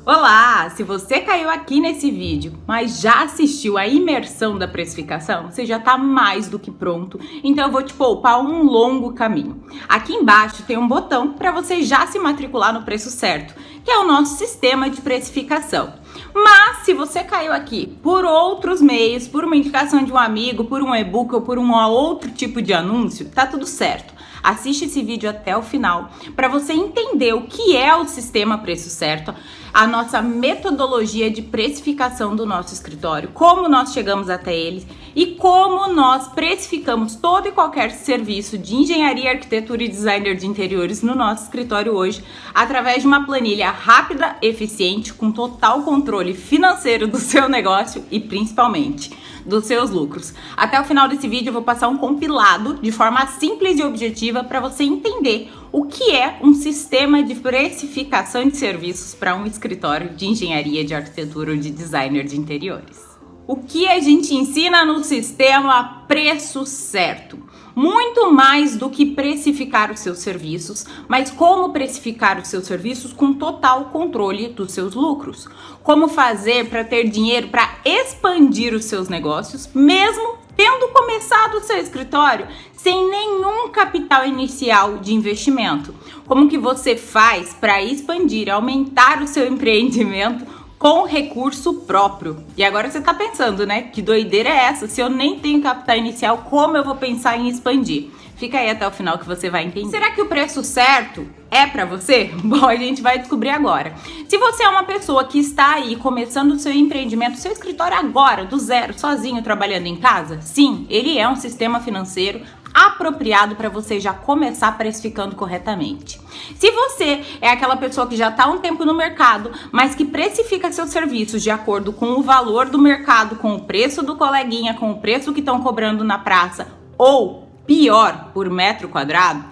Olá! Se você caiu aqui nesse vídeo, mas já assistiu a imersão da precificação, você já está mais do que pronto, então eu vou te poupar um longo caminho. Aqui embaixo tem um botão para você já se matricular no preço certo, que é o nosso sistema de precificação. Mas se você caiu aqui por outros meios, por uma indicação de um amigo, por um e-book ou por um outro tipo de anúncio, tá tudo certo. Assiste esse vídeo até o final para você entender o que é o sistema Preço Certo, a nossa metodologia de precificação do nosso escritório, como nós chegamos até ele e como nós precificamos todo e qualquer serviço de engenharia, arquitetura e designer de interiores no nosso escritório hoje, através de uma planilha rápida, eficiente, com total controle financeiro do seu negócio e principalmente dos seus lucros. Até o final desse vídeo eu vou passar um compilado de forma simples e objetiva para você entender o que é um sistema de precificação de serviços para um escritório de engenharia, de arquitetura ou de designer de interiores. O que a gente ensina no sistema Preço Certo? Muito mais do que precificar os seus serviços, mas como precificar os seus serviços com total controle dos seus lucros. Como fazer para ter dinheiro para expandir os seus negócios, mesmo tendo começado o seu escritório sem nenhum capital inicial de investimento. Como que você faz para expandir, aumentar o seu empreendimento com recurso próprio. E agora você tá pensando, né? Que doideira é essa? Se eu nem tenho capital inicial, como eu vou pensar em expandir? Fica aí até o final que você vai entender. Será que o preço certo é para você? Bom, a gente vai descobrir agora. Se você é uma pessoa que está aí começando o seu empreendimento, seu escritório agora, do zero, sozinho, trabalhando em casa, sim, ele é um sistema financeiro apropriado para você já começar precificando corretamente. Se você é aquela pessoa que já está há um tempo no mercado, mas que precifica seus serviços de acordo com o valor do mercado, com o preço do coleguinha, com o preço que estão cobrando na praça, ou pior, por metro quadrado,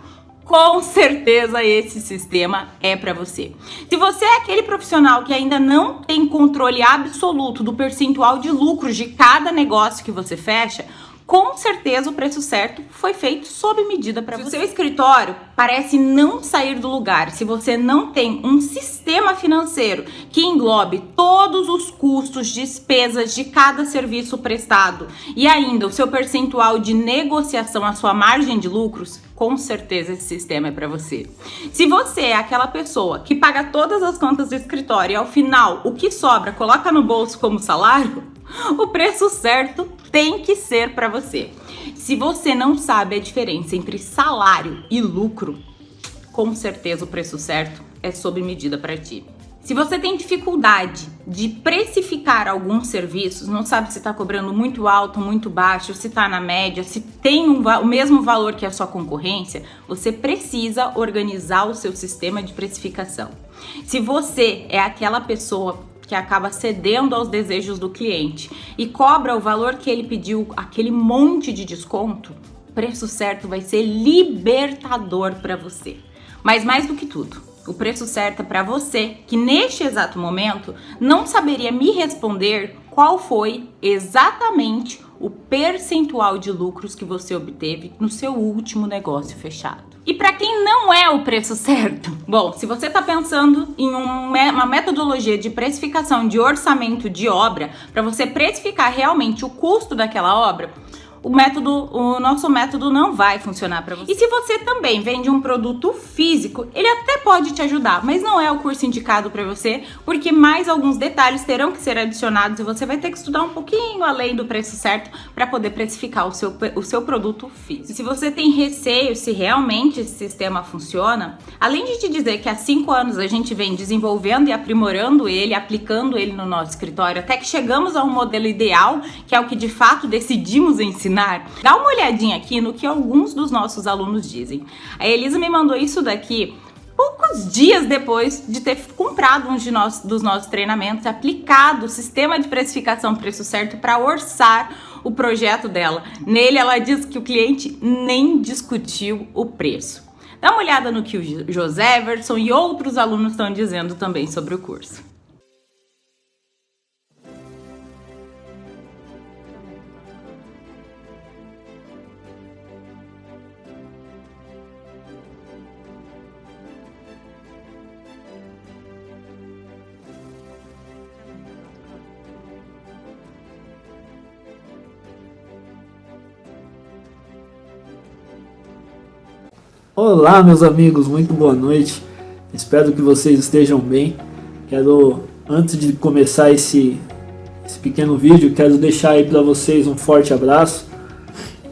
com certeza esse sistema é para você. Se você é aquele profissional que ainda não tem controle absoluto do percentual de lucros de cada negócio que você fecha, com certeza o preço certo foi feito sob medida para você. Se o seu escritório parece não sair do lugar, se você não tem um sistema financeiro que englobe todos os custos, despesas de cada serviço prestado e ainda o seu percentual de negociação, a sua margem de lucros, com certeza esse sistema é para você. Se você é aquela pessoa que paga todas as contas do escritório e ao final o que sobra coloca no bolso como salário, o preço certo tem que ser para você. Se você não sabe a diferença entre salário e lucro, com certeza o preço certo é sob medida para ti. Se você tem dificuldade de precificar alguns serviços, não sabe se está cobrando muito alto, muito baixo, se está na média, se tem o mesmo valor que a sua concorrência, você precisa organizar o seu sistema de precificação. Se você é aquela pessoa que acaba cedendo aos desejos do cliente e cobra o valor que ele pediu, aquele monte de desconto, o preço certo vai ser libertador para você. Mas mais do que tudo, o preço certo é para você que neste exato momento não saberia me responder qual foi exatamente o percentual de lucros que você obteve no seu último negócio fechado. E para quem não é o preço certo? Bom, se você está pensando em uma metodologia de precificação de orçamento de obra, para você precificar realmente o custo daquela obra, o nosso método não vai funcionar para você. E se você também vende um produto físico, ele até pode te ajudar, mas não é o curso indicado para você, porque mais alguns detalhes terão que ser adicionados e você vai ter que estudar um pouquinho além do preço certo para poder precificar o seu produto físico. E se você tem receio se realmente esse sistema funciona, além de te dizer que há 5 anos a gente vem desenvolvendo e aprimorando ele, aplicando ele no nosso escritório, até que chegamos a um modelo ideal, que é o que de fato decidimos ensinar, dá uma olhadinha aqui no que alguns dos nossos alunos dizem. A Elisa me mandou isso daqui poucos dias depois de ter comprado dos nossos treinamentos, aplicado o sistema de precificação preço certo para orçar o projeto dela. Nele ela diz que o cliente nem discutiu o preço. Dá uma olhada no que o José Everson e outros alunos estão dizendo também sobre o curso. Olá, meus amigos, muito boa noite. Espero que vocês estejam bem. Antes de começar esse pequeno vídeo, quero deixar aí para vocês um forte abraço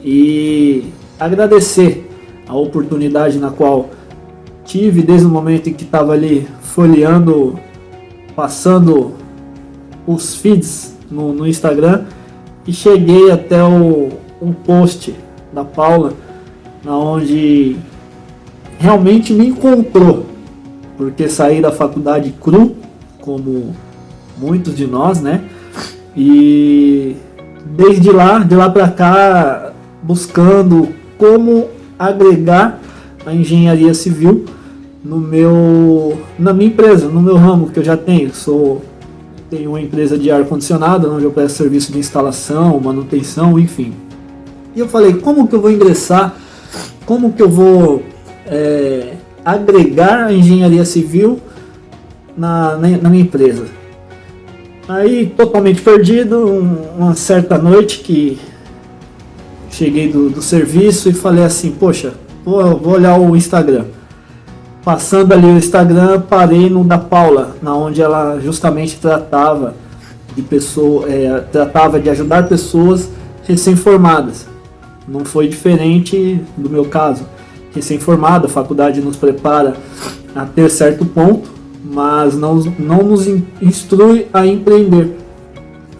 e agradecer a oportunidade na qual tive desde o momento em que estava ali folheando, passando os feeds no Instagram e cheguei até um post da Paula, onde realmente me encontrou, porque saí da faculdade cru, como muitos de nós, né? E de lá para cá, buscando como agregar a engenharia civil na minha empresa, no meu ramo que eu já tenho. Tenho uma empresa de ar-condicionado, onde eu presto serviço de instalação, manutenção, enfim. E eu falei, como que eu vou ingressar, como que eu vou agregar a engenharia civil na minha empresa. Aí, totalmente perdido, uma certa noite que cheguei do serviço e falei assim, poxa, vou olhar o Instagram. Passando ali o Instagram, parei no da Paula, onde ela justamente tratava de ajudar pessoas recém-formadas. Não foi diferente do meu caso. Recém-formado, a faculdade nos prepara a ter certo ponto, mas não nos instrui a empreender.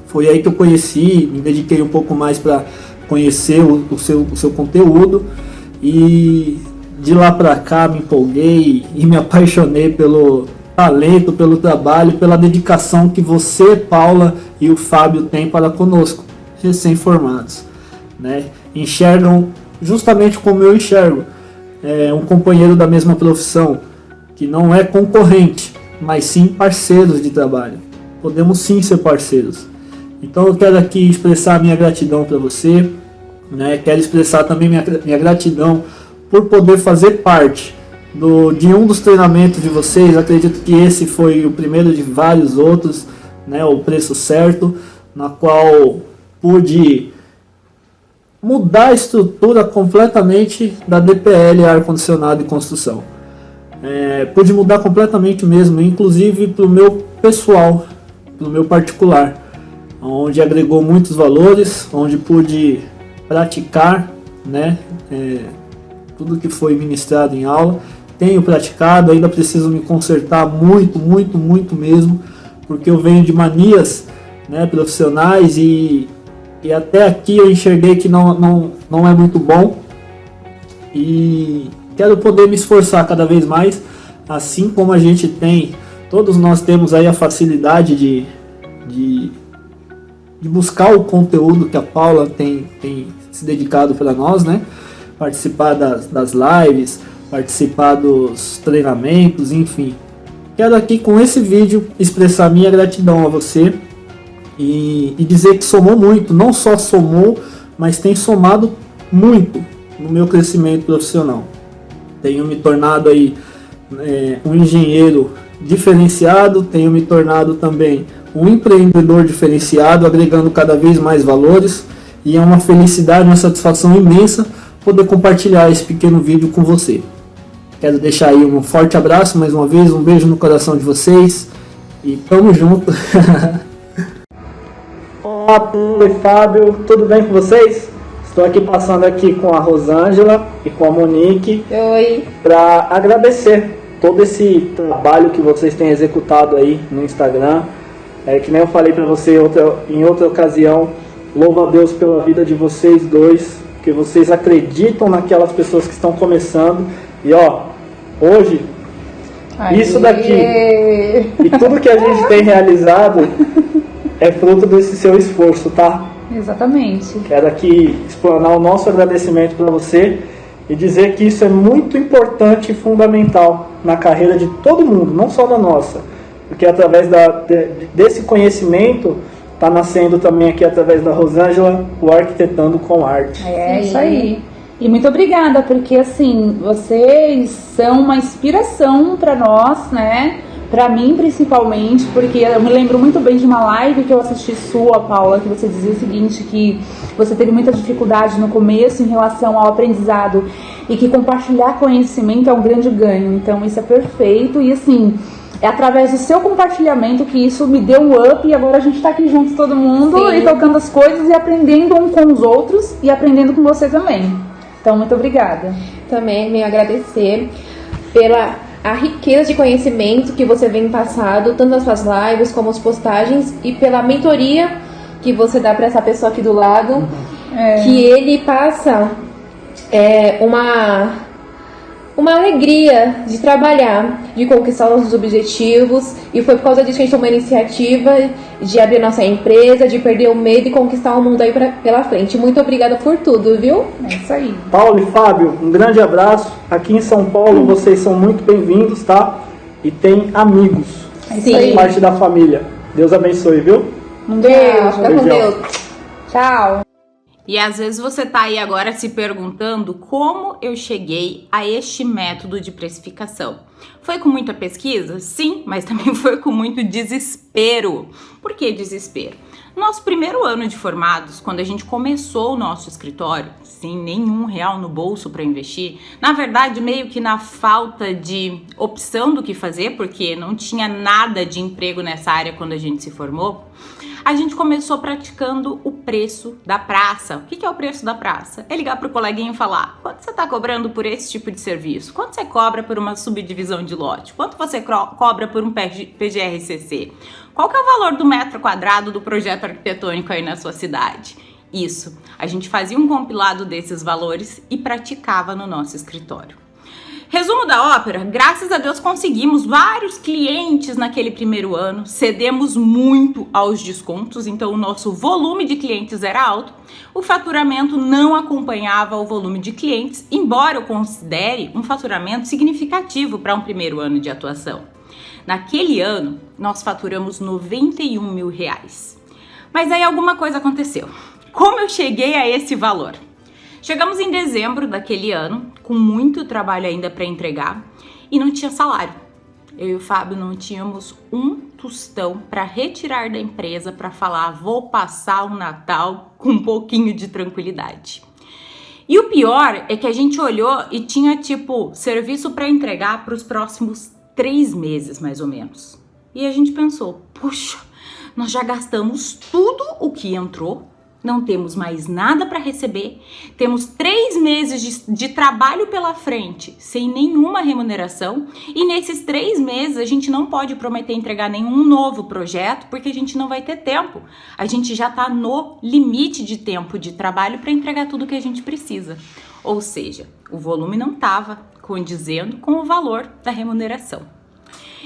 Foi aí que eu conheci, me dediquei um pouco mais para conhecer o seu conteúdo, e de lá para cá me empolguei e me apaixonei pelo talento, pelo trabalho, pela dedicação que você, Paula, e o Fábio têm para conosco, recém-formados, né? Enxergam justamente como eu enxergo, um companheiro da mesma profissão, que não é concorrente, mas sim parceiros de trabalho. Podemos sim ser parceiros. Então eu quero aqui expressar a minha gratidão para você, né? Quero expressar também minha gratidão por poder fazer parte de um dos treinamentos de vocês. Acredito que esse foi o primeiro de vários outros, né? O Preço Certo, na qual pude mudar a estrutura completamente da DPL, ar-condicionado e construção. Pude mudar completamente mesmo, inclusive para o meu pessoal, para o meu particular, onde agregou muitos valores, onde pude praticar, né, tudo que foi ministrado em aula. Tenho praticado, ainda preciso me consertar muito mesmo, porque eu venho de manias, né, profissionais e até aqui eu enxerguei que não é muito bom, e quero poder me esforçar cada vez mais, assim como a gente tem, todos nós temos aí a facilidade de buscar o conteúdo que a Paula tem se dedicado para nós, né? Participar das lives, participar dos treinamentos, enfim. Quero aqui com esse vídeo expressar minha gratidão a você e dizer que somou muito, não só somou, mas tem somado muito no meu crescimento profissional. Tenho me tornado aí um engenheiro diferenciado, tenho me tornado também um empreendedor diferenciado, agregando cada vez mais valores, e é uma felicidade, uma satisfação imensa poder compartilhar esse pequeno vídeo com você. Quero deixar aí um forte abraço mais uma vez, um beijo no coração de vocês e tamo junto. Olá, Paulo e Fábio, tudo bem com vocês? Estou aqui passando aqui com a Rosângela e com a Monique. Oi. Para agradecer todo esse trabalho que vocês têm executado aí no Instagram. Que nem eu falei para você em outra ocasião, louvo a Deus pela vida de vocês dois, que vocês acreditam naquelas pessoas que estão começando. E hoje, isso daqui e tudo que a gente tem realizado é fruto desse seu esforço, tá? Exatamente. Quero aqui explanar o nosso agradecimento para você e dizer que isso é muito importante e fundamental na carreira de todo mundo, não só na nossa. Porque através desse conhecimento está nascendo também aqui através da Rosângela o Arquitetando com Arte. É isso aí. E muito obrigada, porque assim, vocês são uma inspiração para nós, né? Pra mim, principalmente, porque eu me lembro muito bem de uma live que eu assisti sua, Paula, que você dizia o seguinte, que você teve muita dificuldade no começo em relação ao aprendizado e que compartilhar conhecimento é um grande ganho. Então, isso é perfeito e, assim, é através do seu compartilhamento que isso me deu um up e agora a gente tá aqui juntos todo mundo. Sim. E tocando as coisas e aprendendo um com os outros e aprendendo com você também. Então, muito obrigada. Também me agradecer pela a riqueza de conhecimento que você vem passado, tanto nas suas lives como as postagens, e pela mentoria que você dá para essa pessoa aqui do lado, que ele passa uma alegria de trabalhar, de conquistar nossos objetivos, e foi por causa disso que a gente tomou a iniciativa de abrir nossa empresa, de perder o medo e conquistar o mundo aí pela frente. Muito obrigada por tudo, viu? É isso aí. Paulo e Fábio, um grande abraço. Aqui em São Paulo vocês são muito bem-vindos, tá? E tem amigos. Sim. Parte da família. Deus abençoe, viu? Um Beijo, fica com Deus. Tchau. E às vezes você tá aí agora se perguntando como eu cheguei a este método de precificação. Foi com muita pesquisa? Sim, mas também foi com muito desespero. Por que desespero? Nosso primeiro ano de formados, quando a gente começou o nosso escritório, sem nenhum real no bolso para investir, na verdade meio que na falta de opção do que fazer, porque não tinha nada de emprego nessa área quando a gente se formou, a gente começou praticando o preço da praça. O que é o preço da praça? É ligar pro coleguinha e falar: quanto você tá cobrando por esse tipo de serviço? Quanto você cobra por uma subdivisão de lote? Quanto você cobra por um PGR-CC? Qual que é o valor do metro quadrado do projeto arquitetônico aí na sua cidade? Isso, a gente fazia um compilado desses valores e praticava no nosso escritório. Resumo da ópera, graças a Deus conseguimos vários clientes naquele primeiro ano, cedemos muito aos descontos, então o nosso volume de clientes era alto, o faturamento não acompanhava o volume de clientes, embora eu considere um faturamento significativo para um primeiro ano de atuação. Naquele ano, nós faturamos R$91 mil. Mas aí alguma coisa aconteceu. Como eu cheguei a esse valor? Chegamos em dezembro daquele ano, com muito trabalho ainda para entregar, e não tinha salário. Eu e o Fábio não tínhamos um tostão para retirar da empresa para falar: vou passar o Natal com um pouquinho de tranquilidade. E o pior é que a gente olhou e tinha serviço para entregar para os próximos 3 meses, mais ou menos. E a gente pensou: puxa, nós já gastamos tudo o que entrou, não temos mais nada para receber, temos 3 meses de trabalho pela frente sem nenhuma remuneração, e nesses 3 meses a gente não pode prometer entregar nenhum novo projeto porque a gente não vai ter tempo. A gente já está no limite de tempo de trabalho para entregar tudo que a gente precisa. Ou seja, o volume não estava condizendo com o valor da remuneração.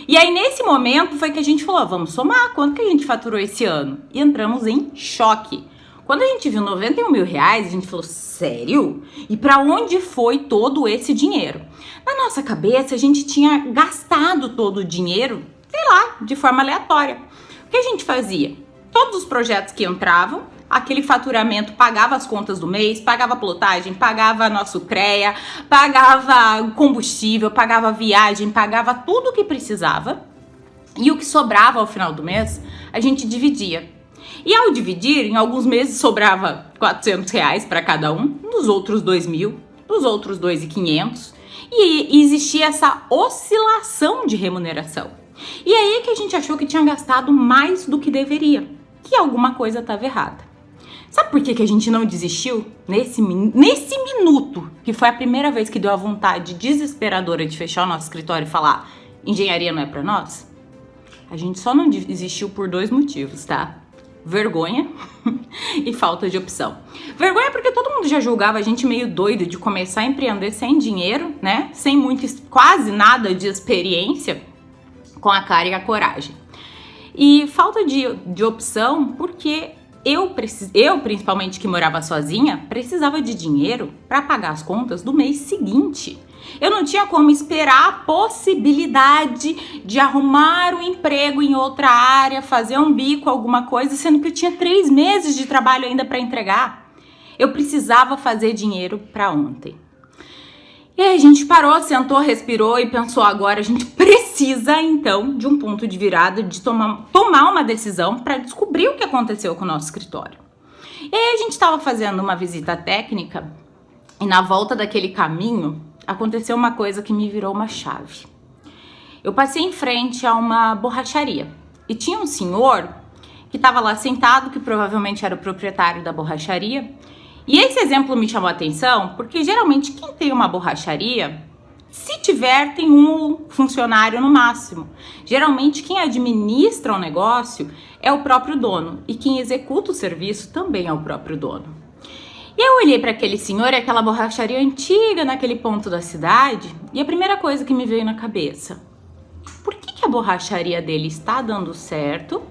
E aí nesse momento foi que a gente falou: vamos somar, quanto que a gente faturou esse ano? E entramos em choque. Quando a gente viu R$91 mil, a gente falou: sério? E para onde foi todo esse dinheiro? Na nossa cabeça, a gente tinha gastado todo o dinheiro, sei lá, de forma aleatória. O que a gente fazia? Todos os projetos que entravam, aquele faturamento pagava as contas do mês, pagava plotagem, pagava nosso CREA, pagava combustível, pagava viagem, pagava tudo o que precisava. E o que sobrava ao final do mês, a gente dividia. E ao dividir, em alguns meses sobrava R$400 para cada um, nos outros 2.000, nos outros 2.500, e existia essa oscilação de remuneração. E aí que a gente achou que tinha gastado mais do que deveria, que alguma coisa estava errada. Sabe por que a gente não desistiu? Nesse minuto, que foi a primeira vez que deu a vontade desesperadora de fechar o nosso escritório e falar: engenharia não é para nós? A gente só não desistiu por 2 motivos, tá? Vergonha e falta de opção. Vergonha porque todo mundo já julgava a gente meio doido de começar a empreender sem dinheiro, né? Sem quase nada de experiência, com a cara e a coragem. E falta de opção porque eu, principalmente que morava sozinha, precisava de dinheiro para pagar as contas do mês seguinte. Eu não tinha como esperar a possibilidade de arrumar um emprego em outra área, fazer um bico, alguma coisa, sendo que eu tinha 3 meses de trabalho ainda para entregar. Eu precisava fazer dinheiro para ontem. E aí a gente parou, sentou, respirou e pensou: agora a gente precisa precisa, então, de um ponto de virada, de tomar uma decisão para descobrir o que aconteceu com o nosso escritório. E aí a gente estava fazendo uma visita técnica e na volta daquele caminho aconteceu uma coisa que me virou uma chave. Eu passei em frente a uma borracharia e tinha um senhor que estava lá sentado, que provavelmente era o proprietário da borracharia. E esse exemplo me chamou a atenção porque geralmente quem tem uma borracharia, se tiver, tem um funcionário no máximo. Geralmente quem administra o negócio é o próprio dono e quem executa o serviço também é o próprio dono. E eu olhei para aquele senhor e aquela borracharia antiga naquele ponto da cidade e a primeira coisa que me veio na cabeça: por que a borracharia dele está dando certo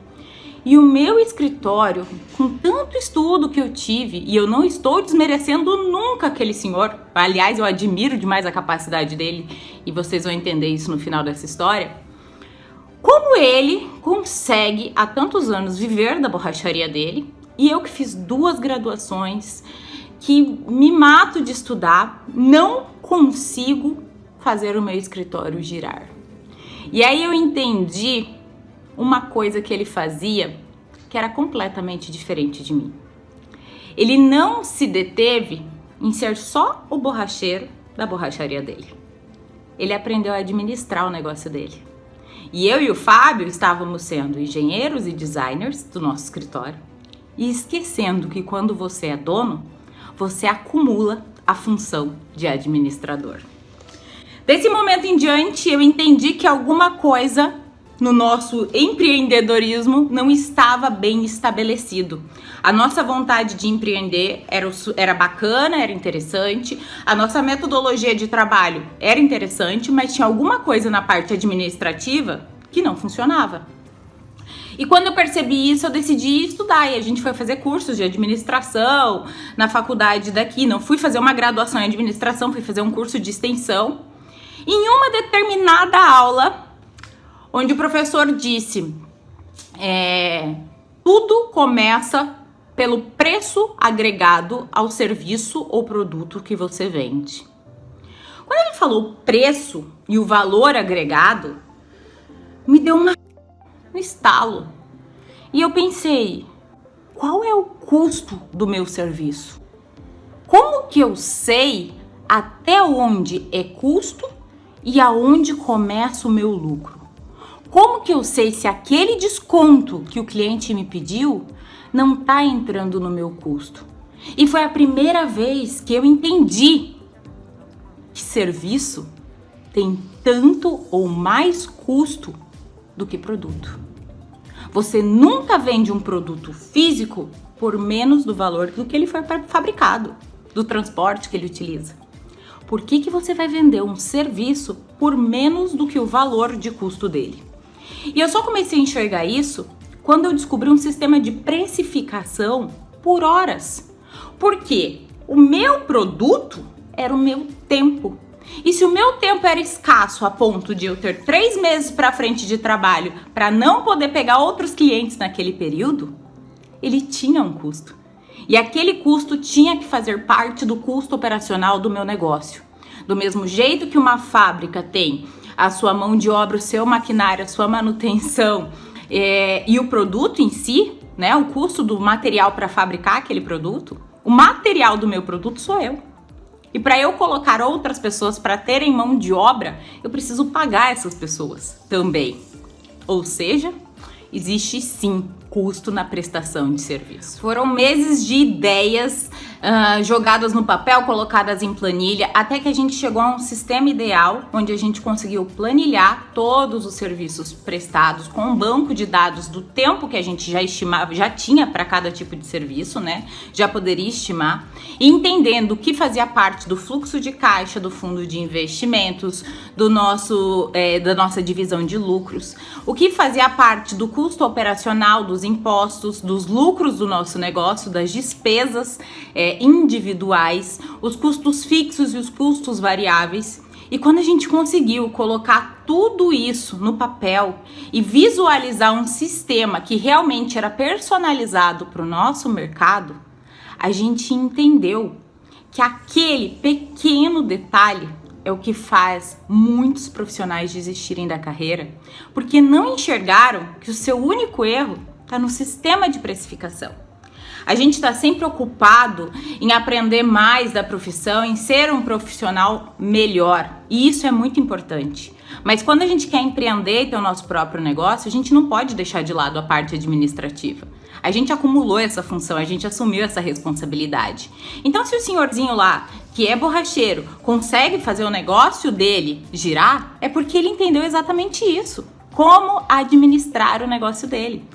e o meu escritório, com tanto estudo que eu tive, e eu não estou desmerecendo nunca aquele senhor, aliás, eu admiro demais a capacidade dele e vocês vão entender isso no final dessa história, como ele consegue há tantos anos viver da borracharia dele e eu que fiz 2 graduações, que me mato de estudar, não consigo fazer o meu escritório girar. E aí eu entendi uma coisa que ele fazia que era completamente diferente de mim. Ele não se deteve em ser só o borracheiro da borracharia dele. Ele aprendeu a administrar o negócio dele. E eu e o Fábio estávamos sendo engenheiros e designers do nosso escritório e esquecendo que quando você é dono, você acumula a função de administrador. Desse momento em diante, eu entendi que alguma coisa no nosso empreendedorismo não estava bem estabelecido. A nossa vontade de empreender era bacana, era interessante, a nossa metodologia de trabalho era interessante, mas tinha alguma coisa na parte administrativa que não funcionava. E quando eu percebi isso, eu decidi estudar e a gente foi fazer cursos de administração na faculdade daqui. Não fui fazer uma graduação em administração, fui fazer um curso de extensão. Em uma determinada aula, onde o professor disse, tudo começa pelo preço agregado ao serviço ou produto que você vende. Quando ele falou preço e o valor agregado, me deu um estalo. E eu pensei, qual é o custo do meu serviço? Como que eu sei até onde é custo e aonde começa o meu lucro? Como que eu sei se aquele desconto que o cliente me pediu não está entrando no meu custo? E foi a primeira vez que eu entendi que serviço tem tanto ou mais custo do que produto. Você nunca vende um produto físico por menos do valor do que ele foi fabricado, do transporte que ele utiliza. Por que você vai vender um serviço por menos do que o valor de custo dele? E eu só comecei a enxergar isso quando eu descobri um sistema de precificação por horas. Porque o meu produto era o meu tempo. E se o meu tempo era escasso a ponto de eu ter 3 meses para frente de trabalho para não poder pegar outros clientes naquele período, ele tinha um custo. E aquele custo tinha que fazer parte do custo operacional do meu negócio. Do mesmo jeito que uma fábrica tem a sua mão de obra, o seu maquinário, a sua manutenção e o produto em si, né, o custo do material para fabricar aquele produto, o material do meu produto sou eu. E para eu colocar outras pessoas para terem mão de obra, eu preciso pagar essas pessoas também. Ou seja, existe sim custo na prestação de serviço. Foram meses de ideias jogadas no papel, colocadas em planilha, até que a gente chegou a um sistema ideal, onde a gente conseguiu planilhar todos os serviços prestados com um banco de dados do tempo que a gente já estimava, já tinha para cada tipo de serviço, né? Já poderia estimar, e entendendo o que fazia parte do fluxo de caixa do fundo de investimentos, da nossa divisão de lucros, o que fazia parte do custo operacional, dos impostos, dos lucros do nosso negócio, das despesas individuais, os custos fixos e os custos variáveis. E quando a gente conseguiu colocar tudo isso no papel e visualizar um sistema que realmente era personalizado para o nosso mercado, a gente entendeu que aquele pequeno detalhe é o que faz muitos profissionais desistirem da carreira, porque não enxergaram que o seu único erro está no sistema de precificação. A gente está sempre ocupado em aprender mais da profissão, em ser um profissional melhor, e isso é muito importante. Mas quando a gente quer empreender e ter o nosso próprio negócio, a gente não pode deixar de lado a parte administrativa. A gente acumulou essa função, a gente assumiu essa responsabilidade. Então, se o senhorzinho lá, que é borracheiro, consegue fazer o negócio dele girar, é porque ele entendeu exatamente isso. Como administrar o negócio dele.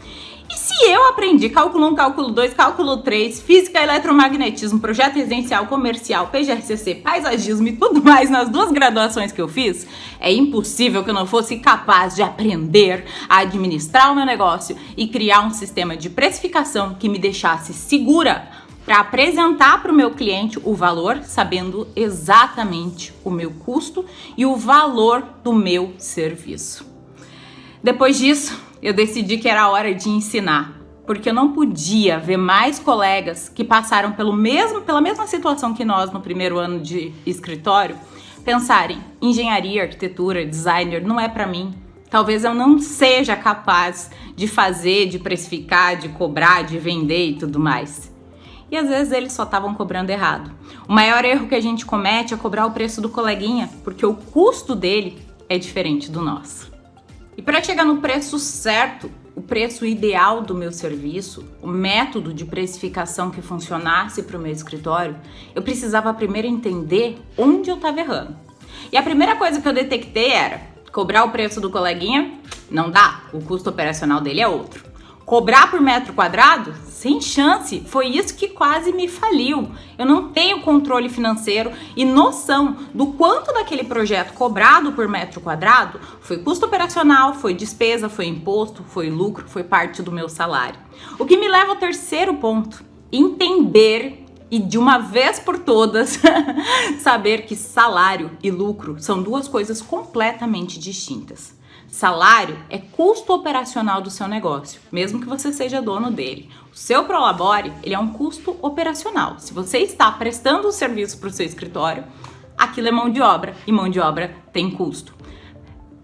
E se eu aprendi cálculo 1, cálculo 2, cálculo 3, física, eletromagnetismo, projeto residencial, comercial, PGRCC, paisagismo e tudo mais nas 2 graduações que eu fiz, é impossível que eu não fosse capaz de aprender a administrar o meu negócio e criar um sistema de precificação que me deixasse segura para apresentar para o meu cliente o valor, sabendo exatamente o meu custo e o valor do meu serviço. Depois disso, eu decidi que era hora de ensinar, porque eu não podia ver mais colegas que passaram pela mesma situação que nós no primeiro ano de escritório, pensarem, engenharia, arquitetura, designer, não é para mim. Talvez eu não seja capaz de fazer, de precificar, de cobrar, de vender e tudo mais. E às vezes eles só estavam cobrando errado. O maior erro que a gente comete é cobrar o preço do coleguinha, porque o custo dele é diferente do nosso. E para chegar no preço certo, o preço ideal do meu serviço, o método de precificação que funcionasse para o meu escritório, eu precisava primeiro entender onde eu estava errando. E a primeira coisa que eu detectei era cobrar o preço do coleguinha, não dá, o custo operacional dele é outro. Cobrar por metro quadrado? Sem chance, foi isso que quase me faliu. Eu não tenho controle financeiro e noção do quanto daquele projeto cobrado por metro quadrado foi custo operacional, foi despesa, foi imposto, foi lucro, foi parte do meu salário. O que me leva ao terceiro ponto, entender e de uma vez por todas saber que salário e lucro são 2 coisas completamente distintas. Salário é custo operacional do seu negócio, mesmo que você seja dono dele. O seu Prolabore, ele é um custo operacional. Se você está prestando o serviço para o seu escritório, aquilo é mão de obra, e mão de obra tem custo.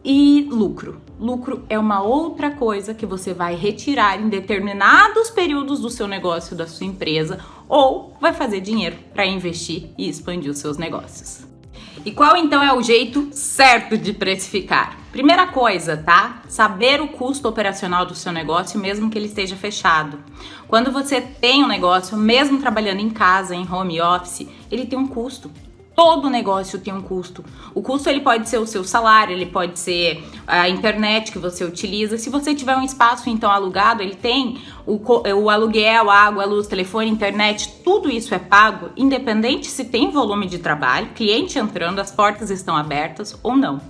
E lucro. Lucro é uma outra coisa que você vai retirar em determinados períodos do seu negócio, da sua empresa, ou vai fazer dinheiro para investir e expandir os seus negócios. E qual então é o jeito certo de precificar? Primeira coisa, tá? Saber o custo operacional do seu negócio, mesmo que ele esteja fechado. Quando você tem um negócio, mesmo trabalhando em casa, em home office, ele tem um custo. Todo negócio tem um custo. O custo ele pode ser o seu salário, ele pode ser a internet que você utiliza. Se você tiver um espaço então alugado, ele tem o aluguel, a água, a luz, telefone, internet, tudo isso é pago, independente se tem volume de trabalho, cliente entrando, as portas estão abertas ou não.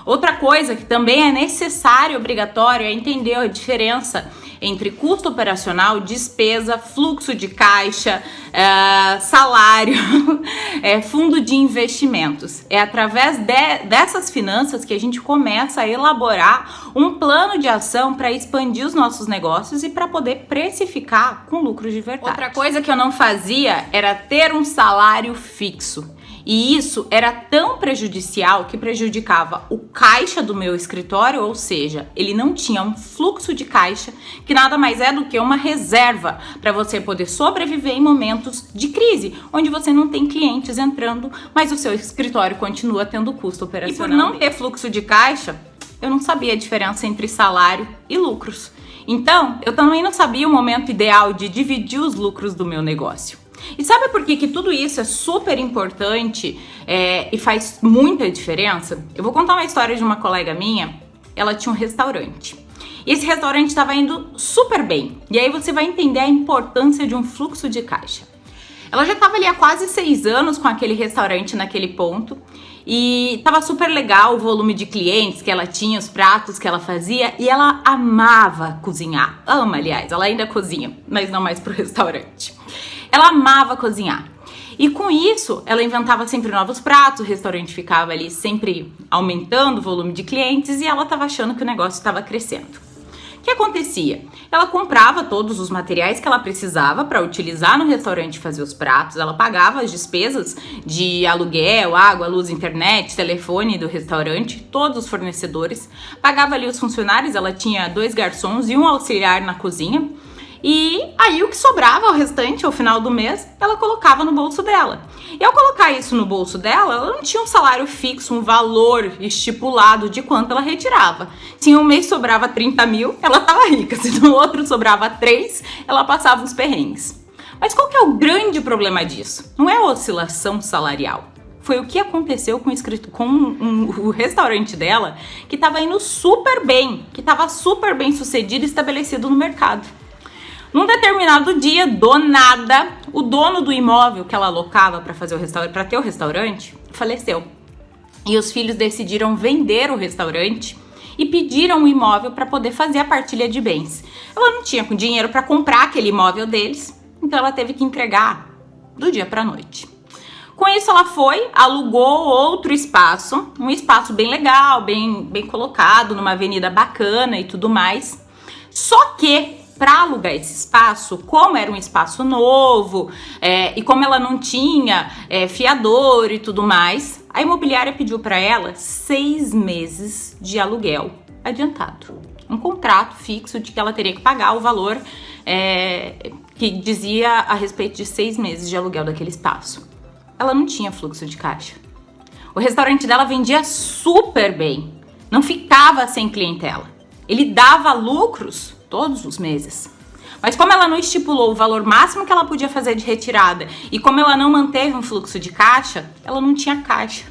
Outra coisa que também é necessário e obrigatório é entender a diferença entre custo operacional, despesa, fluxo de caixa, salário, fundo de investimentos. É através dessas finanças que a gente começa a elaborar um plano de ação para expandir os nossos negócios e para poder precificar com lucros de verdade. Outra coisa que eu não fazia era ter um salário fixo. E isso era tão prejudicial que prejudicava o caixa do meu escritório, ou seja, ele não tinha um fluxo de caixa, que nada mais é do que uma reserva para você poder sobreviver em momentos de crise, onde você não tem clientes entrando, mas o seu escritório continua tendo custo operacional. E por não ter fluxo de caixa, eu não sabia a diferença entre salário e lucros. Então, eu também não sabia o momento ideal de dividir os lucros do meu negócio. E sabe por que tudo isso é super importante e faz muita diferença? Eu vou contar uma história de uma colega minha. Ela tinha um restaurante. E esse restaurante estava indo super bem. E aí você vai entender a importância de um fluxo de caixa. Ela já estava ali há quase 6 anos com aquele restaurante naquele ponto. E estava super legal o volume de clientes que ela tinha, os pratos que ela fazia. E ela amava cozinhar. Ama, aliás, ela ainda cozinha, mas não mais pro restaurante. Ela amava cozinhar. E com isso, ela inventava sempre novos pratos, o restaurante ficava ali sempre aumentando o volume de clientes e ela estava achando que o negócio estava crescendo. O que acontecia? Ela comprava todos os materiais que ela precisava para utilizar no restaurante e fazer os pratos, ela pagava as despesas de aluguel, água, luz, internet, telefone do restaurante, todos os fornecedores, pagava ali os funcionários, ela tinha 2 garçons e um auxiliar na cozinha, e aí o que sobrava, o restante, ao final do mês, ela colocava no bolso dela. E ao colocar isso no bolso dela, ela não tinha um salário fixo, um valor estipulado de quanto ela retirava. Se um mês sobrava 30 mil, ela estava rica. Se no outro sobrava 3, ela passava uns perrengues. Mas qual que é o grande problema disso? Não é a oscilação salarial. Foi o que aconteceu com o restaurante dela, que estava indo super bem, que estava super bem sucedido e estabelecido no mercado. Num determinado dia, do nada, o dono do imóvel que ela alocava para ter o restaurante faleceu. E os filhos decidiram vender o restaurante e pediram o imóvel para poder fazer a partilha de bens. Ela não tinha dinheiro para comprar aquele imóvel deles, então ela teve que entregar do dia para a noite. Com isso, ela alugou outro espaço, um espaço bem legal, bem colocado, numa avenida bacana e tudo mais. Só que para alugar esse espaço, como era um espaço novo e como ela não tinha fiador e tudo mais, a imobiliária pediu para ela 6 meses de aluguel adiantado. Um contrato fixo de que ela teria que pagar o valor que dizia a respeito de 6 meses de aluguel daquele espaço. Ela não tinha fluxo de caixa. O restaurante dela vendia super bem, não ficava sem clientela. Ele dava lucros todos os meses. Mas como ela não estipulou o valor máximo que ela podia fazer de retirada e como ela não manteve um fluxo de caixa, ela não tinha caixa.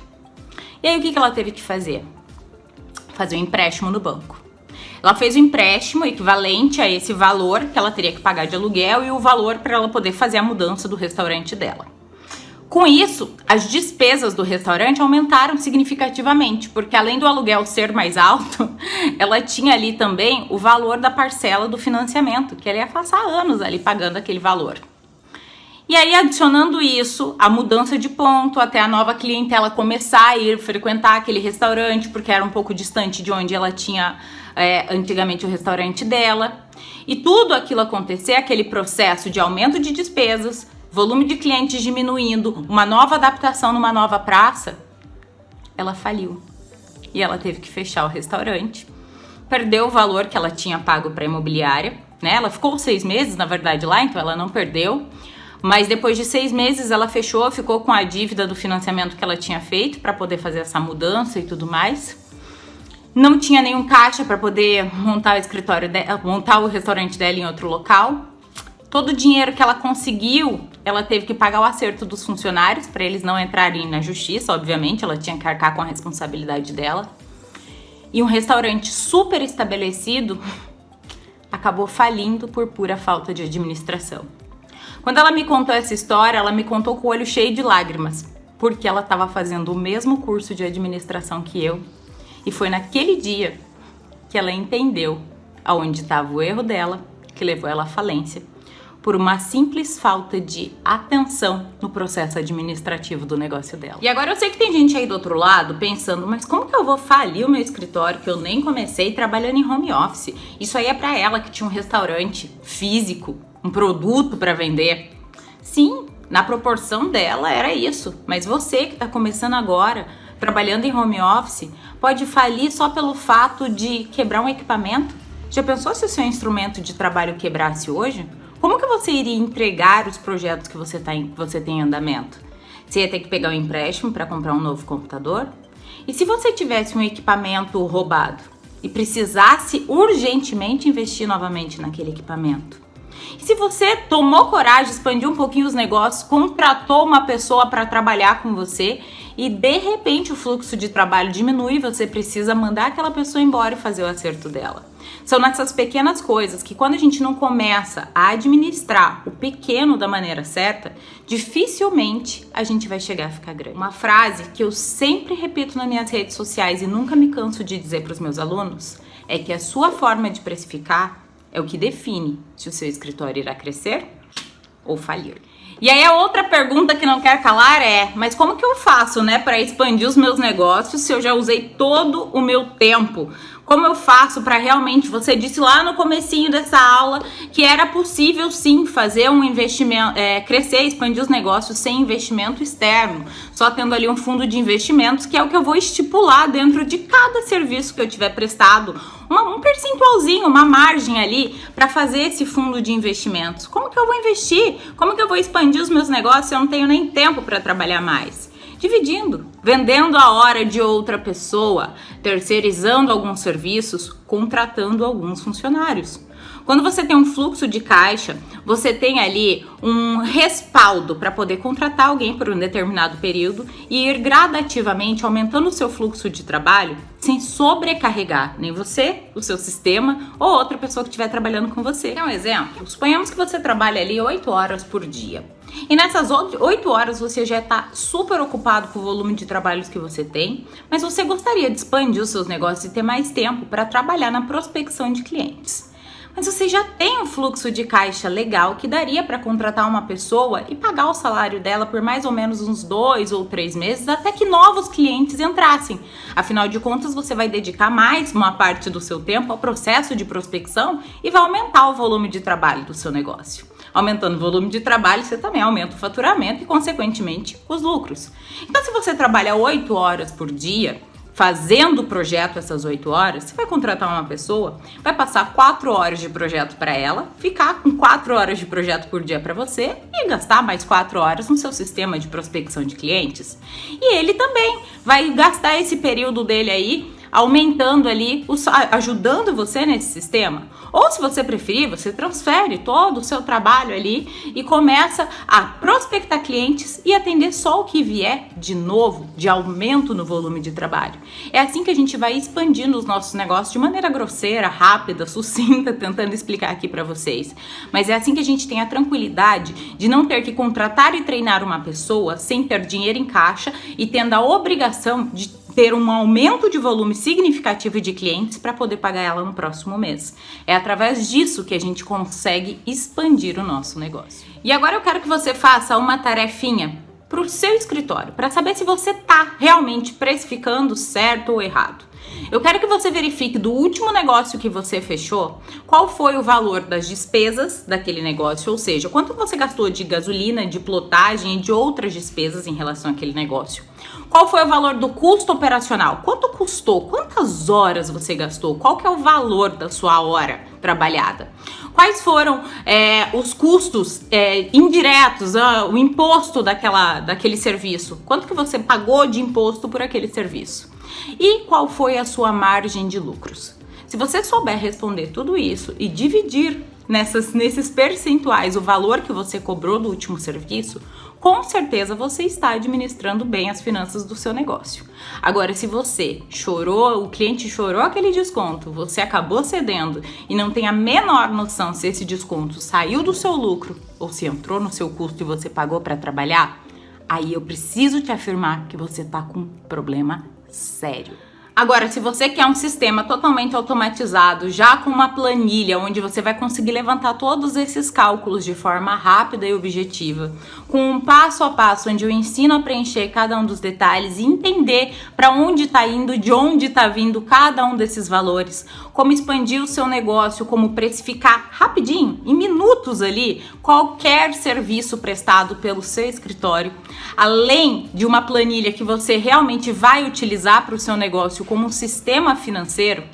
E aí o que ela teve que fazer? Fazer um empréstimo no banco. Ela fez um empréstimo equivalente a esse valor que ela teria que pagar de aluguel e o valor para ela poder fazer a mudança do restaurante dela. Com isso, as despesas do restaurante aumentaram significativamente, porque além do aluguel ser mais alto, ela tinha ali também o valor da parcela do financiamento, que ela ia passar anos ali pagando aquele valor. E aí, adicionando isso, a mudança de ponto até a nova clientela começar a ir frequentar aquele restaurante, porque era um pouco distante de onde ela tinha antigamente o restaurante dela. E tudo aquilo acontecer, aquele processo de aumento de despesas, volume de clientes diminuindo, uma nova adaptação numa nova praça, ela faliu. E ela teve que fechar o restaurante, perdeu o valor que ela tinha pago para a imobiliária, né? Ela ficou 6 meses, na verdade, lá, então ela não perdeu. Mas depois de 6 meses ela fechou, ficou com a dívida do financiamento que ela tinha feito para poder fazer essa mudança e tudo mais. Não tinha nenhum caixa para poder montar o escritório dela, montar o restaurante dela em outro local. Todo o dinheiro que ela conseguiu, ela teve que pagar o acerto dos funcionários para eles não entrarem na justiça, obviamente, ela tinha que arcar com a responsabilidade dela. E um restaurante super estabelecido acabou falindo por pura falta de administração. Quando ela me contou essa história, ela me contou com o olho cheio de lágrimas, porque ela estava fazendo o mesmo curso de administração que eu. E foi naquele dia que ela entendeu aonde estava o erro dela, que levou ela à falência, por uma simples falta de atenção no processo administrativo do negócio dela. E agora eu sei que tem gente aí do outro lado pensando, mas como que eu vou falir o meu escritório que eu nem comecei trabalhando em home office? Isso aí é para ela que tinha um restaurante físico, um produto para vender. Sim, na proporção dela era isso, mas você que está começando agora, trabalhando em home office, pode falir só pelo fato de quebrar um equipamento? Já pensou se o seu instrumento de trabalho quebrasse hoje? Como que você iria entregar os projetos que você tem em andamento? Você ia ter que pegar um empréstimo para comprar um novo computador? E se você tivesse um equipamento roubado e precisasse urgentemente investir novamente naquele equipamento? E se você tomou coragem, expandiu um pouquinho os negócios, contratou uma pessoa para trabalhar com você e de repente o fluxo de trabalho diminui e você precisa mandar aquela pessoa embora e fazer o acerto dela? São nessas pequenas coisas que quando a gente não começa a administrar o pequeno da maneira certa, dificilmente a gente vai chegar a ficar grande. Uma frase que eu sempre repito nas minhas redes sociais e nunca me canso de dizer para os meus alunos é que a sua forma de precificar é o que define se o seu escritório irá crescer ou falir. E aí a outra pergunta que não quer calar é, mas como que eu faço, né, para expandir os meus negócios se eu já usei todo o meu tempo? Como eu faço para realmente, você disse lá no comecinho dessa aula que era possível sim fazer um investimento, crescer, expandir os negócios sem investimento externo, só tendo ali um fundo de investimentos, que é o que eu vou estipular dentro de cada serviço que eu tiver prestado, um percentualzinho, uma margem ali para fazer esse fundo de investimentos. Como que eu vou investir? Como que eu vou expandir os meus negócios se eu não tenho nem tempo para trabalhar mais? Dividindo, vendendo a hora de outra pessoa, terceirizando alguns serviços, contratando alguns funcionários. Quando você tem um fluxo de caixa, você tem ali um respaldo para poder contratar alguém por um determinado período e ir gradativamente aumentando o seu fluxo de trabalho sem sobrecarregar nem você, o seu sistema ou outra pessoa que estiver trabalhando com você. Quer um exemplo? Suponhamos que você trabalha ali 8 horas por dia. E nessas 8 horas você já está super ocupado com o volume de trabalhos que você tem, mas você gostaria de expandir os seus negócios e ter mais tempo para trabalhar na prospecção de clientes. Mas você já tem um fluxo de caixa legal que daria para contratar uma pessoa e pagar o salário dela por mais ou menos uns 2 ou 3 meses até que novos clientes entrassem. Afinal de contas, você vai dedicar mais uma parte do seu tempo ao processo de prospecção e vai aumentar o volume de trabalho do seu negócio. Aumentando o volume de trabalho, você também aumenta o faturamento e, consequentemente, os lucros. Então, se você trabalha 8 horas por dia, fazendo o projeto essas 8 horas, você vai contratar uma pessoa, vai passar 4 horas de projeto para ela, ficar com 4 horas de projeto por dia para você e gastar mais 4 horas no seu sistema de prospecção de clientes. E ele também vai gastar esse período dele aí aumentando ali, ajudando você nesse sistema. Ou se você preferir, você transfere todo o seu trabalho ali e começa a prospectar clientes e atender só o que vier de novo, de aumento no volume de trabalho. É assim que a gente vai expandindo os nossos negócios de maneira grosseira, rápida, sucinta, tentando explicar aqui para vocês. Mas é assim que a gente tem a tranquilidade de não ter que contratar e treinar uma pessoa sem ter dinheiro em caixa e tendo a obrigação de ter um aumento de volume significativo de clientes para poder pagar ela no próximo mês. É através disso que a gente consegue expandir o nosso negócio. E agora eu quero que você faça uma tarefinha para o seu escritório, para saber se você está realmente precificando certo ou errado. Eu quero que você verifique do último negócio que você fechou, qual foi o valor das despesas daquele negócio, ou seja, quanto você gastou de gasolina, de plotagem e de outras despesas em relação àquele negócio. Qual foi o valor do custo operacional? Quanto custou? Quantas horas você gastou? Qual que é o valor da sua hora trabalhada? Quais foram os custos indiretos, o imposto daquele serviço? Quanto que você pagou de imposto por aquele serviço? E qual foi a sua margem de lucros? Se você souber responder tudo isso e dividir nesses percentuais o valor que você cobrou do último serviço, com certeza você está administrando bem as finanças do seu negócio. Agora, se você chorou, o cliente chorou aquele desconto, você acabou cedendo e não tem a menor noção se esse desconto saiu do seu lucro ou se entrou no seu custo e você pagou para trabalhar, aí eu preciso te afirmar que você está com um problema sério. Agora, se você quer um sistema totalmente automatizado, já com uma planilha onde você vai conseguir levantar todos esses cálculos de forma rápida e objetiva, com um passo a passo onde eu ensino a preencher cada um dos detalhes e entender para onde está indo, de onde está vindo cada um desses valores, como expandir o seu negócio, como precificar rapidinho, em minutos ali, qualquer serviço prestado pelo seu escritório, além de uma planilha que você realmente vai utilizar para o seu negócio como um sistema financeiro.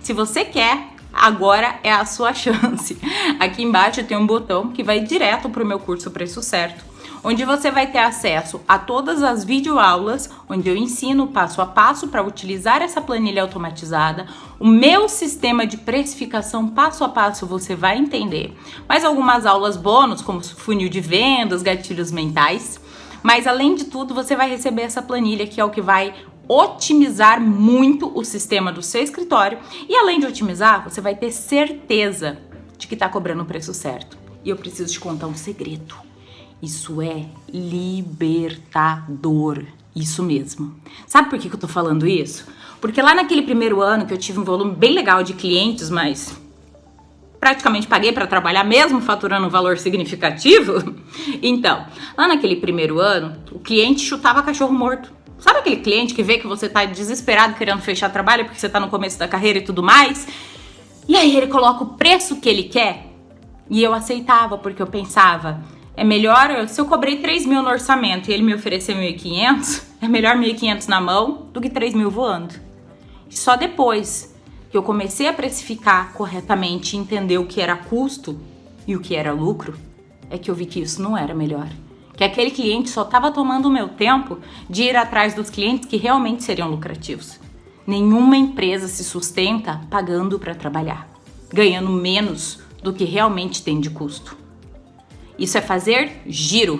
Se você quer, agora é a sua chance. Aqui embaixo tem um botão que vai direto para o meu curso Preço Certo, onde você vai ter acesso a todas as videoaulas, onde eu ensino passo a passo para utilizar essa planilha automatizada, o meu sistema de precificação passo a passo você vai entender, mais algumas aulas bônus, como funil de vendas, gatilhos mentais, mas além de tudo você vai receber essa planilha que é o que vai otimizar muito o sistema do seu escritório e além de otimizar, você vai ter certeza de que está cobrando o preço certo. E eu preciso te contar um segredo. Isso é libertador. Isso mesmo. Sabe por que eu tô falando isso? Porque lá naquele primeiro ano que eu tive um volume bem legal de clientes, mas praticamente paguei para trabalhar mesmo faturando um valor significativo. Então, lá naquele primeiro ano, o cliente chutava cachorro morto. Sabe aquele cliente que vê que você tá desesperado querendo fechar trabalho porque você tá no começo da carreira e tudo mais? E aí ele coloca o preço que ele quer e eu aceitava porque eu pensava, é melhor, se eu cobrei 3 mil no orçamento e ele me oferecer 1.500, é melhor 1.500 na mão do que 3 mil voando. E só depois que eu comecei a precificar corretamente e entender o que era custo e o que era lucro, é que eu vi que isso não era melhor. Que aquele cliente só estava tomando o meu tempo de ir atrás dos clientes que realmente seriam lucrativos. Nenhuma empresa se sustenta pagando para trabalhar, ganhando menos do que realmente tem de custo. Isso é fazer giro,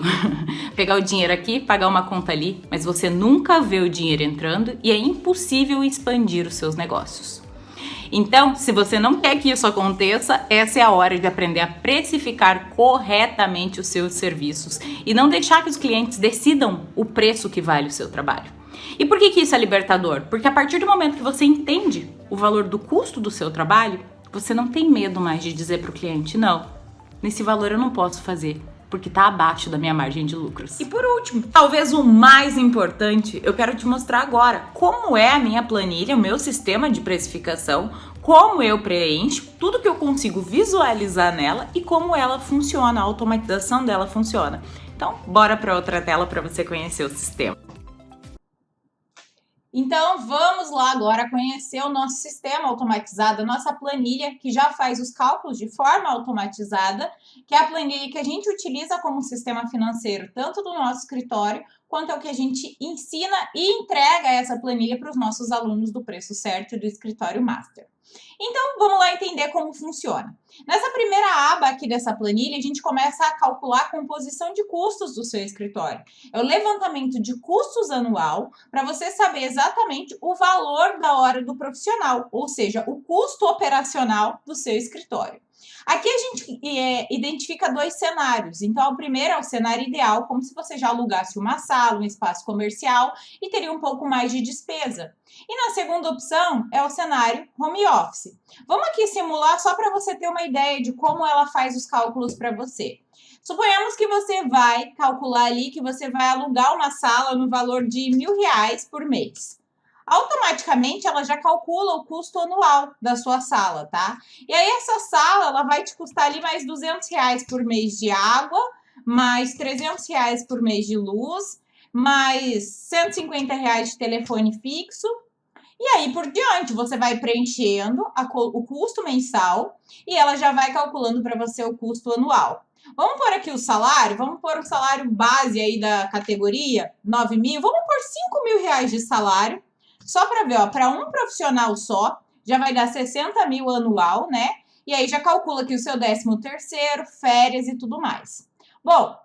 pegar o dinheiro aqui, pagar uma conta ali, mas você nunca vê o dinheiro entrando e é impossível expandir os seus negócios. Então, se você não quer que isso aconteça, essa é a hora de aprender a precificar corretamente os seus serviços e não deixar que os clientes decidam o preço que vale o seu trabalho. E por que isso é libertador? Porque a partir do momento que você entende o valor do custo do seu trabalho, você não tem medo mais de dizer para o cliente, não, nesse valor eu não posso fazer, porque está abaixo da minha margem de lucros. E por último, talvez o mais importante, eu quero te mostrar agora como é a minha planilha, o meu sistema de precificação, como eu preencho, tudo que eu consigo visualizar nela e como ela funciona, a automatização dela funciona. Então, bora para outra tela para você conhecer o sistema. Então, vamos lá agora conhecer o nosso sistema automatizado, a nossa planilha que já faz os cálculos de forma automatizada, que é a planilha que a gente utiliza como sistema financeiro, tanto do nosso escritório, quanto é o que a gente ensina e entrega essa planilha para os nossos alunos do Preço Certo do Escritório Master. Então, vamos lá entender como funciona. Nessa primeira aba aqui dessa planilha, a gente começa a calcular a composição de custos do seu escritório. É o levantamento de custos anual para você saber exatamente o valor da hora do profissional, ou seja, o custo operacional do seu escritório. Aqui a gente identifica dois cenários. Então, o primeiro é o cenário ideal, como se você já alugasse uma sala, um espaço comercial e teria um pouco mais de despesa. E na segunda opção é o cenário home office. Vamos aqui simular só para você ter uma ideia de como ela faz os cálculos para você. Suponhamos que você vai calcular ali que você vai alugar uma sala no valor de R$1.000 por mês. Automaticamente ela já calcula o custo anual da sua sala, tá? E aí essa sala ela vai te custar ali mais R$200 por mês de água, mais R$300 por mês de luz, mais R$150 de telefone fixo. E aí por diante você vai preenchendo o custo mensal e ela já vai calculando para você o custo anual. Vamos pôr aqui o salário, vamos pôr o salário base aí da categoria, 9 mil, vamos pôr R$5.000 de salário. Só para ver, ó, para um profissional só, já vai dar 60 mil anual, né? E aí já calcula aqui o seu 13º, férias e tudo mais. Bom,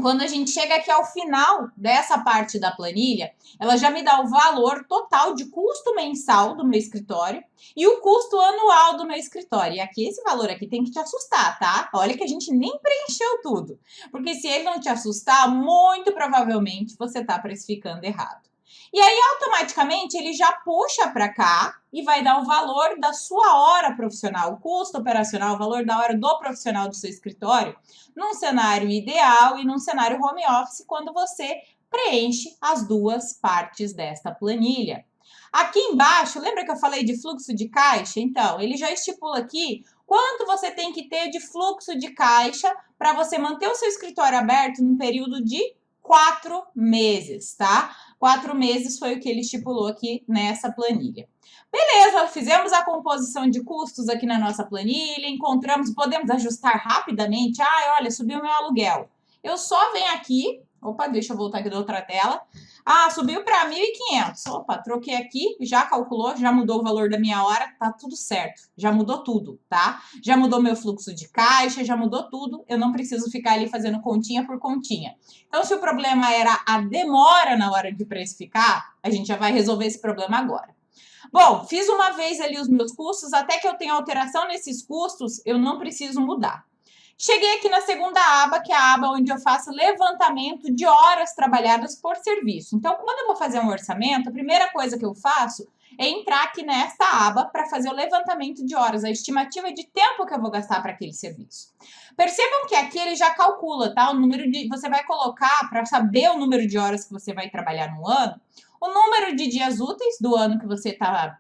quando a gente chega aqui ao final dessa parte da planilha, ela já me dá o valor total de custo mensal do meu escritório e o custo anual do meu escritório. E aqui, esse valor aqui tem que te assustar, tá? Olha que a gente nem preencheu tudo. Porque se ele não te assustar, muito provavelmente você está precificando errado. E aí, automaticamente, ele já puxa para cá e vai dar o valor da sua hora profissional, o custo operacional, o valor da hora do profissional do seu escritório, num cenário ideal e num cenário home office, quando você preenche as duas partes desta planilha. Aqui embaixo, lembra que eu falei de fluxo de caixa? Então, ele já estipula aqui quanto você tem que ter de fluxo de caixa para você manter o seu escritório aberto num período de 4 meses, tá? 4 meses foi o que ele estipulou aqui nessa planilha. Beleza, fizemos a composição de custos aqui na nossa planilha, encontramos, podemos ajustar rapidamente. Ah, olha, subiu meu aluguel. Eu só venho aqui, opa, deixa eu voltar aqui da outra tela. Ah, subiu para 1.500. Opa, troquei aqui, já calculou, já mudou o valor da minha hora, tá tudo certo. Já mudou tudo, tá? Já mudou meu fluxo de caixa, já mudou tudo. Eu não preciso ficar ali fazendo continha por continha. Então, se o problema era a demora na hora de precificar, a gente já vai resolver esse problema agora. Bom, fiz uma vez ali os meus custos, até que eu tenha alteração nesses custos, eu não preciso mudar. Cheguei aqui na segunda aba, que é a aba onde eu faço levantamento de horas trabalhadas por serviço. Então, quando eu vou fazer um orçamento, a primeira coisa que eu faço é entrar aqui nesta aba para fazer o levantamento de horas, a estimativa de tempo que eu vou gastar para aquele serviço. Percebam que aqui ele já calcula, tá? O número de... Você vai colocar, para saber o número de horas que você vai trabalhar no ano, o número de dias úteis do ano que você está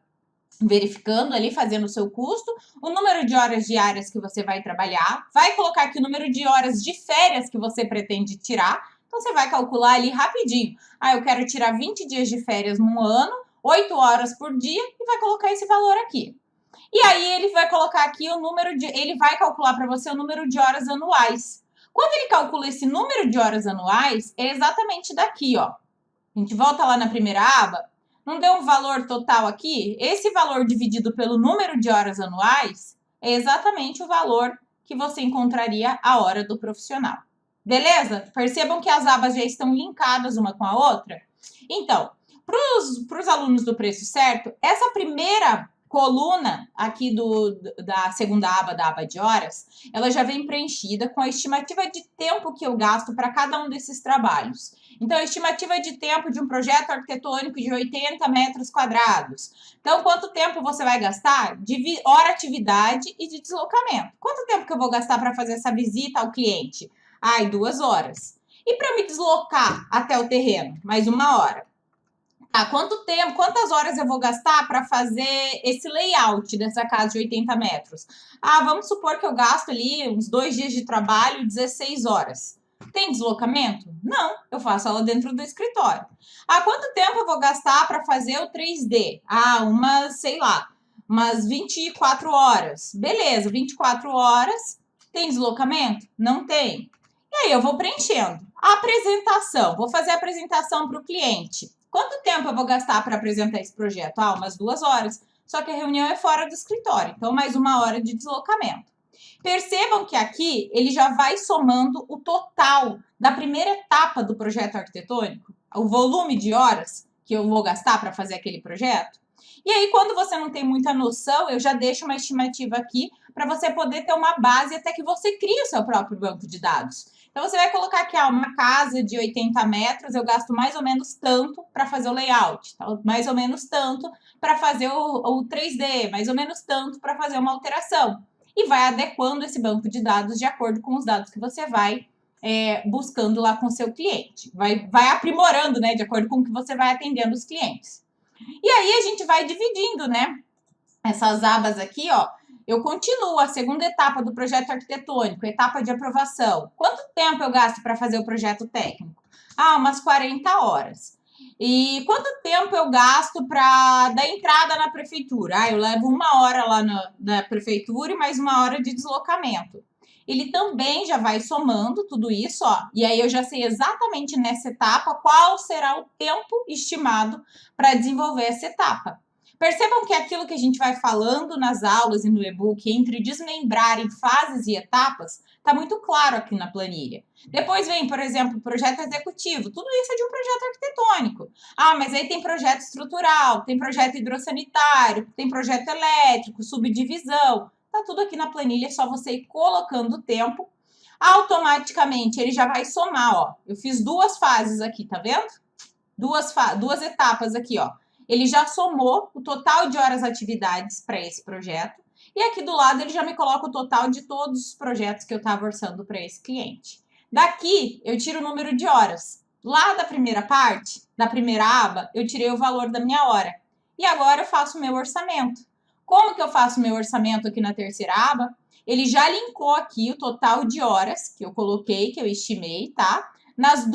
verificando ali, fazendo o seu custo, o número de horas diárias que você vai trabalhar, vai colocar aqui o número de horas de férias que você pretende tirar, então você vai calcular ali rapidinho. Ah, eu quero tirar 20 dias de férias num ano, 8 horas por dia, e vai colocar esse valor aqui. E aí ele vai colocar aqui o número de... Ele vai calcular para você o número de horas anuais. Quando ele calcula esse número de horas anuais, é exatamente daqui, ó. A gente volta lá na primeira aba, não deu um valor total aqui? Esse valor dividido pelo número de horas anuais é exatamente o valor que você encontraria a hora do profissional. Beleza? Percebam que as abas já estão linkadas uma com a outra? Então, para os alunos do preço certo, essa primeira coluna aqui da segunda aba, da aba de horas, ela já vem preenchida com a estimativa de tempo que eu gasto para cada um desses trabalhos. Então, a estimativa de tempo de um projeto arquitetônico de 80 metros quadrados. Então, quanto tempo você vai gastar de hora atividade e de deslocamento? Quanto tempo que eu vou gastar para fazer essa visita ao cliente? Ai, 2 horas. E para me deslocar até o terreno? Mais 1 hora. Tá, quanto tempo, quantas horas eu vou gastar para fazer esse layout dessa casa de 80 metros? Ah, vamos supor que eu gasto ali uns 2 dias de trabalho, 16 horas. Tem deslocamento? Não, eu faço ela dentro do escritório. Ah, quanto tempo eu vou gastar para fazer o 3D? Ah, umas 24 horas. Beleza, 24 horas. Tem deslocamento? Não tem. E aí eu vou preenchendo. A apresentação, vou fazer a apresentação para o cliente. Quanto tempo eu vou gastar para apresentar esse projeto? Ah, umas 2 horas. Só que a reunião é fora do escritório, então mais 1 hora de deslocamento. Percebam que aqui ele já vai somando o total da primeira etapa do projeto arquitetônico, o volume de horas que eu vou gastar para fazer aquele projeto. E aí, quando você não tem muita noção, eu já deixo uma estimativa aqui para você poder ter uma base até que você crie o seu próprio banco de dados. Então, você vai colocar aqui, ó, uma casa de 80 metros, eu gasto mais ou menos tanto para fazer o layout, tá? Mais ou menos tanto para fazer o 3D, mais ou menos tanto para fazer uma alteração. E vai adequando esse banco de dados de acordo com os dados que você vai buscando lá com o seu cliente. Vai aprimorando, né, de acordo com o que você vai atendendo os clientes. E aí, a gente vai dividindo, né, essas abas aqui, ó. Eu continuo a segunda etapa do projeto arquitetônico, etapa de aprovação. Quanto tempo eu gasto para fazer o projeto técnico? Ah, umas 40 horas. E quanto tempo eu gasto para dar entrada na prefeitura? Ah, eu levo 1 hora lá na prefeitura e mais 1 hora de deslocamento. Ele também já vai somando tudo isso, ó. E aí eu já sei exatamente nessa etapa qual será o tempo estimado para desenvolver essa etapa. Percebam que aquilo que a gente vai falando nas aulas e no e-book, entre desmembrar em fases e etapas, está muito claro aqui na planilha. Depois vem, por exemplo, projeto executivo. Tudo isso é de um projeto arquitetônico. Ah, mas aí tem projeto estrutural, tem projeto hidrossanitário, tem projeto elétrico, subdivisão. Tá tudo aqui na planilha, é só você ir colocando o tempo. Automaticamente, ele já vai somar, ó. Eu fiz 2 fases aqui, tá vendo? Duas etapas aqui, ó. Ele já somou o total de horas atividades para esse projeto. E aqui do lado ele já me coloca o total de todos os projetos que eu estava orçando para esse cliente. Daqui eu tiro o número de horas. Lá da primeira parte, da primeira aba, eu tirei o valor da minha hora. E agora eu faço o meu orçamento. Como que eu faço o meu orçamento aqui na terceira aba? Ele já linkou aqui o total de horas que eu coloquei, que eu estimei, tá? Nos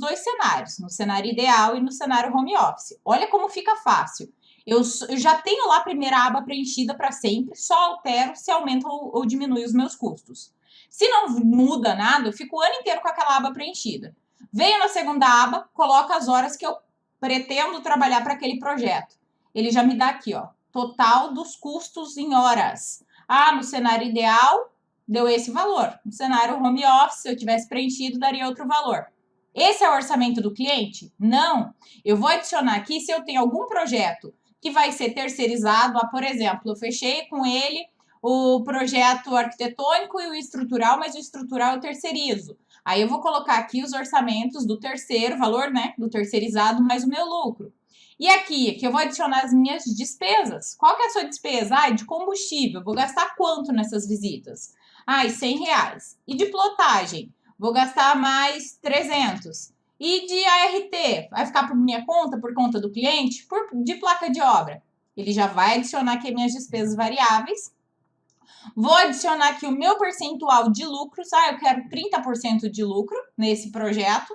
2 cenários, no cenário ideal e no cenário home office. Olha como fica fácil. Eu já tenho lá a primeira aba preenchida para sempre, só altero se aumenta ou diminui os meus custos. Se não muda nada, eu fico o ano inteiro com aquela aba preenchida. Venho na segunda aba, coloco as horas que eu pretendo trabalhar para aquele projeto. Ele já me dá aqui, ó, total dos custos em horas. Ah, no cenário ideal, deu esse valor. No cenário home office, se eu tivesse preenchido, daria outro valor. Esse é o orçamento do cliente? Não. Eu vou adicionar aqui se eu tenho algum projeto que vai ser terceirizado. Por exemplo, eu fechei com ele o projeto arquitetônico e o estrutural, mas o estrutural eu terceirizo. Aí eu vou colocar aqui os orçamentos do terceiro, valor, né, do terceirizado, mais o meu lucro. E aqui eu vou adicionar as minhas despesas. Qual que é a sua despesa? Ah, de combustível. Vou gastar quanto nessas visitas? Ah, R$ 100. E de plotagem? Vou gastar mais 300. E de ART? Vai ficar por minha conta, por conta do cliente? De placa de obra? Ele já vai adicionar aqui minhas despesas variáveis. Vou adicionar aqui o meu percentual de lucros. Ah, eu quero 30% de lucro nesse projeto.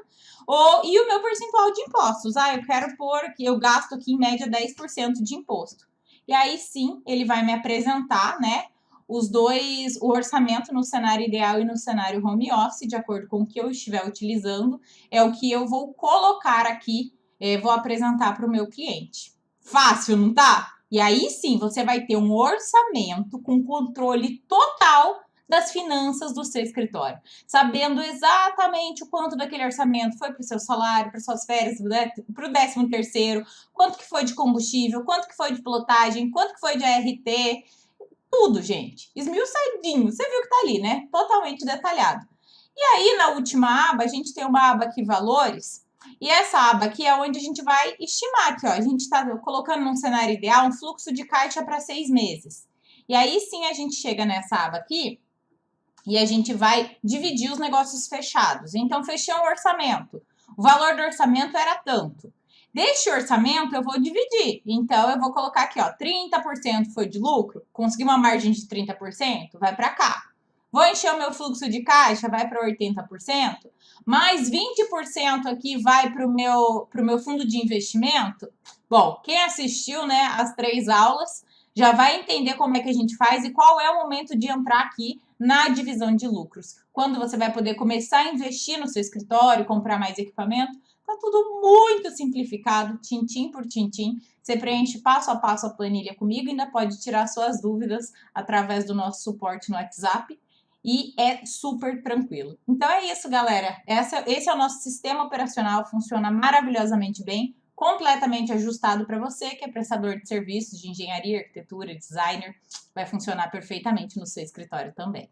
E o meu percentual de impostos. Ah, eu quero pôr que eu gasto aqui em média 10% de imposto. E aí sim, ele vai me apresentar, né, o orçamento no cenário ideal e no cenário home office, de acordo com o que eu estiver utilizando, é o que eu vou colocar aqui, vou apresentar para o meu cliente. Fácil, não tá? E aí sim, você vai ter um orçamento com controle total das finanças do seu escritório, sabendo exatamente o quanto daquele orçamento foi para o seu salário, para suas férias, para o 13º, quanto que foi de combustível, quanto que foi de plotagem, quanto que foi de ART, tudo, gente. Esmiuçadinho, você viu que tá ali, né? Totalmente detalhado. E aí, na última aba, a gente tem uma aba aqui, valores, e essa aba aqui é onde a gente vai estimar aqui, ó. A gente está colocando num cenário ideal um fluxo de caixa para 6 meses. E aí sim a gente chega nessa aba aqui e a gente vai dividir os negócios fechados. Então, fechei um orçamento. O valor do orçamento era tanto. Deste orçamento, eu vou dividir. Então, eu vou colocar aqui, ó, 30% foi de lucro. Consegui uma margem de 30%? Vai para cá. Vou encher o meu fluxo de caixa? Vai para 80%. Mais 20% aqui vai para o meu fundo de investimento. Bom, quem assistiu, né, as 3 aulas já vai entender como é que a gente faz e qual é o momento de entrar aqui na divisão de lucros. Quando você vai poder começar a investir no seu escritório, comprar mais equipamento. Tá tudo muito simplificado, tintim por tintim. Você preenche passo a passo a planilha comigo e ainda pode tirar suas dúvidas através do nosso suporte no WhatsApp. E é super tranquilo. Então é isso, galera. Esse é o nosso sistema operacional, funciona maravilhosamente bem, completamente ajustado para você, que é prestador de serviços de engenharia, arquitetura, designer. Vai funcionar perfeitamente no seu escritório também.